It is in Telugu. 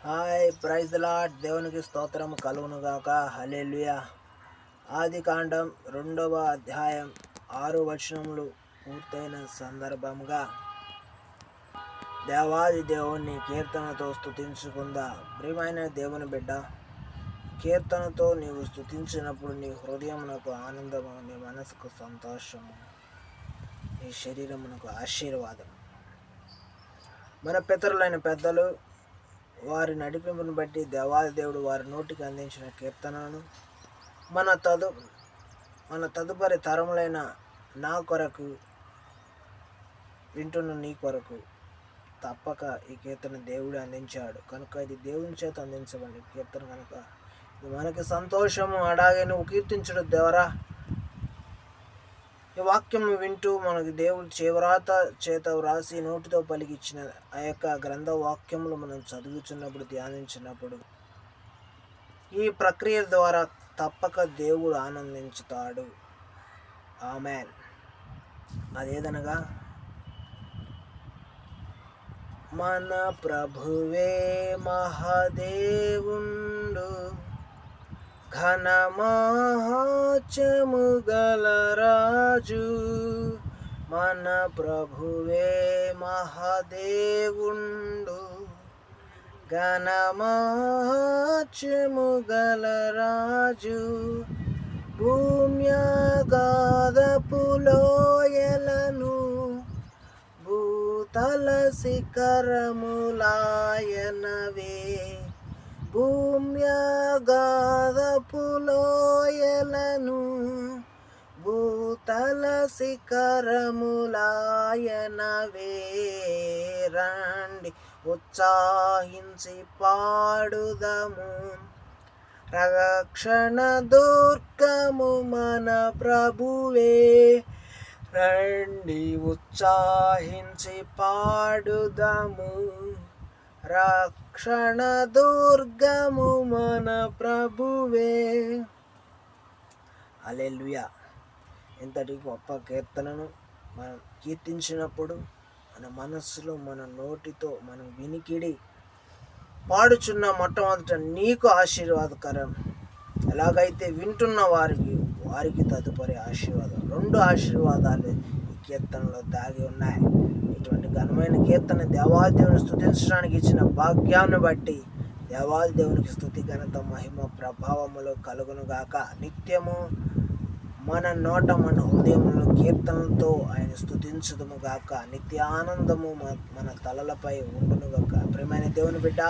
Hi, praise the lord. దేవునికి స్తోత్రం కలుగును గాక. హల్లెలూయా. ఆదికాండం 2వ అధ్యాయం 6 వచనములు పూర్తయిన సందర్భంగా దేవాది దేవుణ్ణి కీర్తనతో స్తుతించుకుందా. ప్రియమైన దేవుని బిడ్డ, కీర్తనతో నీవు స్తుతించినప్పుడు నీ హృదయమునకు ఆనందము, నీ మనసుకు సంతోషము, నీ శరీరమునకు ఆశీర్వాదం. మన పితరులైన పెద్దలు వారి నడిపింపును బట్టి దేవాది దేవుడు వారి నోటికి అందించిన కీర్తనను మన తదుపరి తరములైన నా కొరకు, వింటున్న నీ కొరకు తప్పక ఈ కీర్తన దేవుడు అందించాడు కనుక ఇది దేవుని చేత అందించబడి కీర్తన కనుక ఇది మనకి సంతోషము. అలాగే నువ్వు కీర్తించడం ద్వారా ఈ వాక్యం వింటూ మనకి దేవుడు చేవ్రాత చేత వ్రాసి నోటితో పలికిచ్చిన ఆ యొక్క గ్రంథ వాక్యములు మనం చదువుతున్నప్పుడు, ధ్యానించినప్పుడు ఈ ప్రక్రియ ద్వారా తప్పక దేవుడు ఆనందించుతాడు. ఆమేన్. అదేదనగా, మన ప్రభువే మహాదేవుండు, ఘన మహాత్మ్యము గల రాజు. మన ప్రభువే మహాదేవుండు, ఘన మహాత్మ్యము గల రాజు. భూమ్యాగాధపు లోయలను, భూతల శిఖరములాయనవే. భూమ్యాగాధపు లోయలను, భూతల శిఖరములాయనవే. రండి ఉత్సాహించి పాడుదము, రక్షణ దుర్గము మన ప్రభువే. రండి ఉత్సాహించి పాడుదము, రక్షణ దుర్గము మన ప్రభువే. హల్లెలూయా. ఇంతటి గొప్ప కీర్తనను మనం కీర్తించినప్పుడు మన మనస్సులో, మన నోటితో, మనం వినికిడి పాడుచున్న మొట్టమొదట నీకు ఆశీర్వాదకరం. ఎలాగైతే వింటున్న వారికి తదుపరి ఆశీర్వాదం. 2 ఆశీర్వాదాలు ఈ కీర్తనలో దాగి ఉన్నాయి. ఇటువంటి ఘనమైన కీర్తన దేవాది దేవుని స్తుతించడానికి ఇచ్చిన భాగ్యాన్ని బట్టి దేవాది దేవునికి స్తుతి, ఘనత, మహిమ, ప్రభావములు కలుగునుగాక. నిత్యము మన నోట, మన హృదయములను కీర్తనలతో ఆయన స్తుతించుదుము గాక. నిత్య ఆనందము మన తలలపై ఉండునుగాక. ప్రియమైన దేవుని బిడ్డ,